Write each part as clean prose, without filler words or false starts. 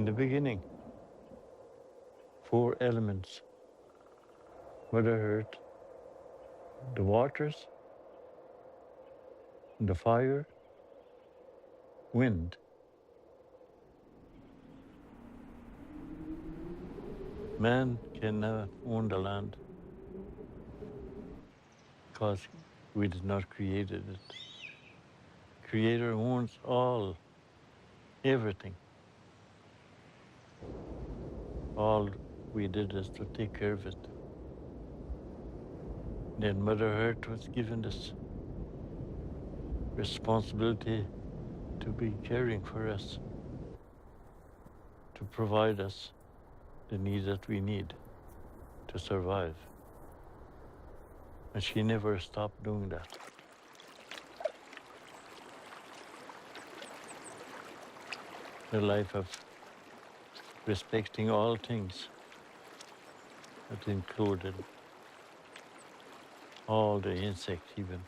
In the beginning, 4 elements: Mother Earth, the waters, the fire, wind. Man cannot own the land because we did not create it. Creator owns all, everything. All we did is to take care of it. Then Mother Earth was given this responsibility to be caring for us, to provide us the needs that we need to survive. And she never stopped doing that. The life of respecting all things that included all the insects, even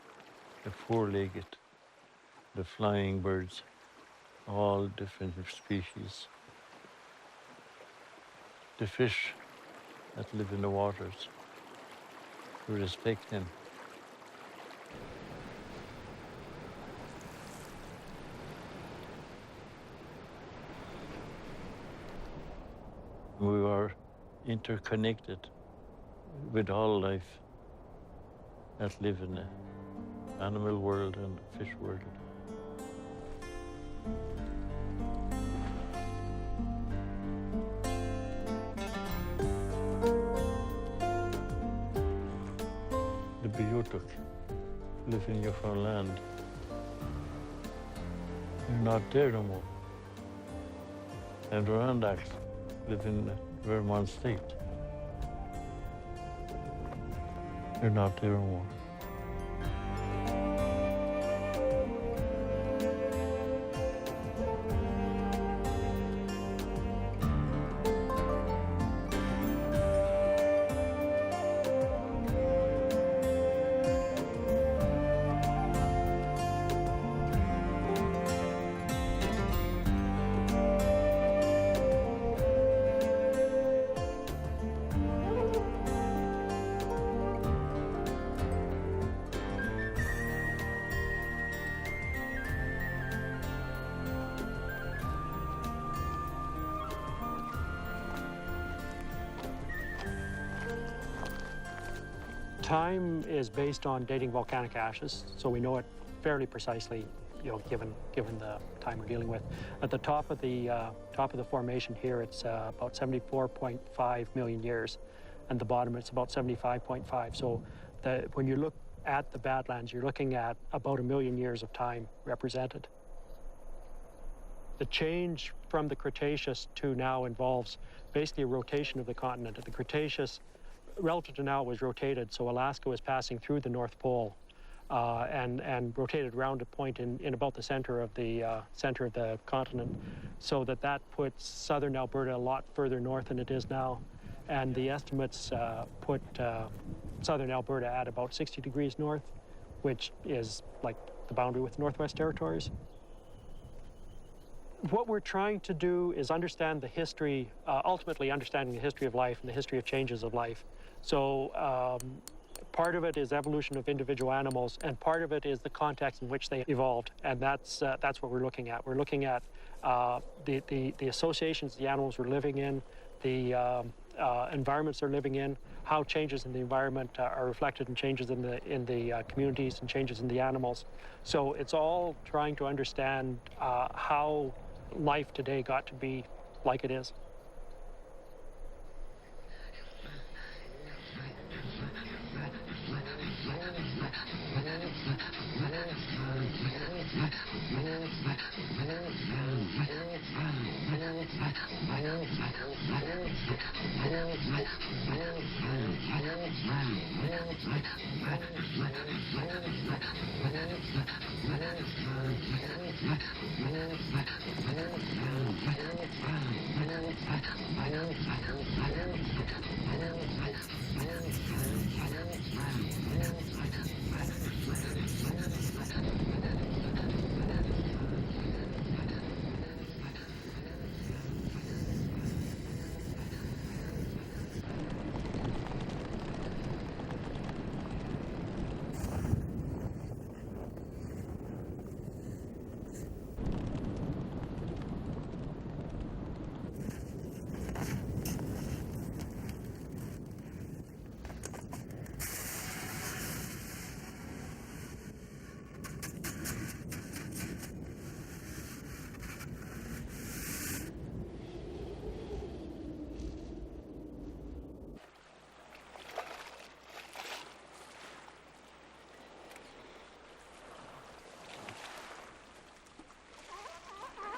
the 4-legged, the flying birds, all different species, the fish that live in the waters. We respect them. We are interconnected with all life that live in the animal world and the fish world. The Biotic live in Newfoundland. They're not there no more. And Rwandaks live in Vermont State. They're not there anymore. Time is based on dating volcanic ashes, so we know it fairly precisely, given the time we're dealing with. At the top of the formation here, it's about 74.5 million years, and the bottom it's about 75.5. So when you look at the Badlands, you're looking at about 1 million years of time represented. The change from the Cretaceous to now involves basically a rotation of the continent. The Cretaceous, relative to now, was rotated, so Alaska was passing through the North Pole and rotated around a point in about the center of the continent, so that puts southern Alberta a lot further north than it is now, and the estimates put southern Alberta at about 60 degrees north, which is like the boundary with Northwest Territories. What we're trying to do is understand the history, ultimately understanding the history of life and the history of changes of life. So part of it is evolution of individual animals, and part of it is the context in which they evolved, and that's what we're looking at. We're looking at the associations the animals were living in, the environments they're living in, how changes in the environment are reflected in changes in the communities and changes in the animals. So it's all trying to understand how life today got to be like it is.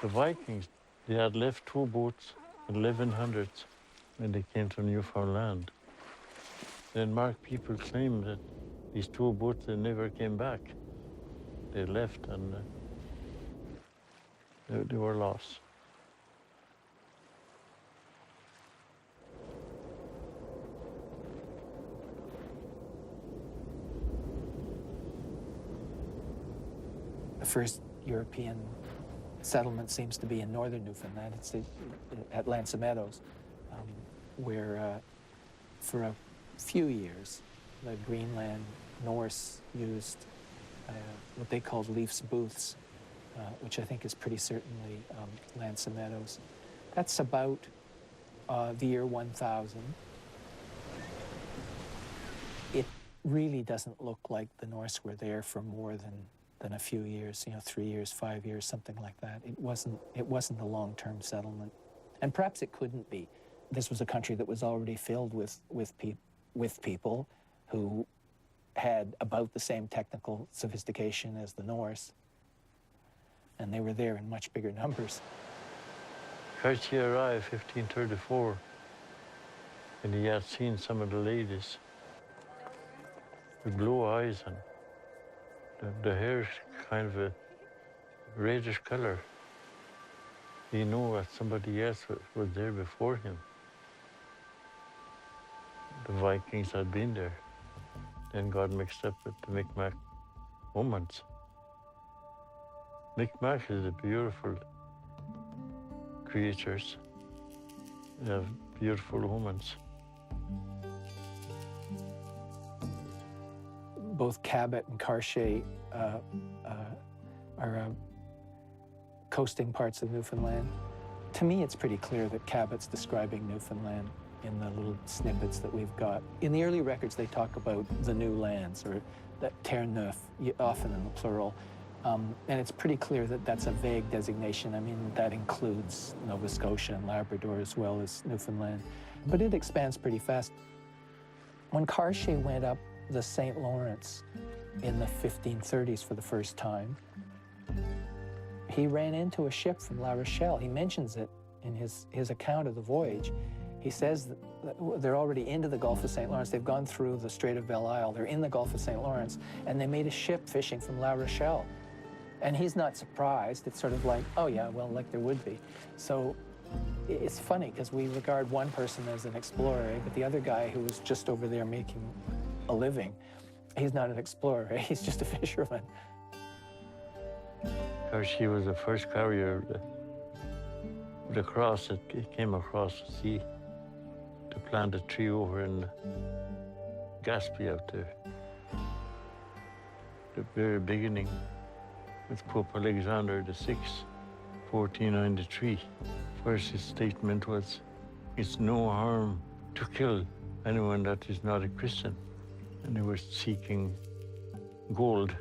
The Vikings, they had left 2 boats in 1100s when they came to Newfoundland. Denmark people claim that these 2 boats, they never came back. They left and they were lost. The first European settlement seems to be in northern Newfoundland. It's at Meadows, where for a few years the Greenland Norse used what they called Leif's booths, which I think is pretty certainly Meadows. That's about the year 1000. It really doesn't look like the Norse were there for more than a few years, 3 years, 5 years, something like that. It wasn't a long-term settlement, and perhaps it couldn't be. This was a country that was already filled with people who had about the same technical sophistication as the Norse, and they were there in much bigger numbers. Cartier arrived 1534, and he had seen some of the ladies with blue eyes and the hair kind of a reddish color. He knew that somebody else was there before him. The Vikings had been there, then got mixed up with the Mi'kmaq women's. Mi'kmaq is a beautiful creatures. They have beautiful women. Both Cabot and Cartier are coasting parts of Newfoundland. To me, it's pretty clear that Cabot's describing Newfoundland in the little snippets that we've got. In the early records, they talk about the new lands, or that terre neuf, often in the plural. And it's pretty clear that that's a vague designation. I mean, that includes Nova Scotia and Labrador as well as Newfoundland. But it expands pretty fast. When Cartier went up the St. Lawrence in the 1530s for the first time, he ran into a ship from La Rochelle. He mentions it in his account of the voyage. He says that they're already into the Gulf of St. Lawrence. They've gone through the Strait of Belle Isle. They're in the Gulf of St. Lawrence, and they made a ship fishing from La Rochelle. And he's not surprised. It's sort of like, oh yeah, well, like there would be. So it's funny, because we regard one person as an explorer, but the other guy who was just over there making a living, he's not an explorer, he's just a fisherman. Cartier was the first carrier with a cross that came across the sea to plant a tree over in Gaspé out there. The very beginning with Pope Alexander VI, 1493. First, his statement was, it's no harm to kill anyone that is not a Christian. And he was seeking gold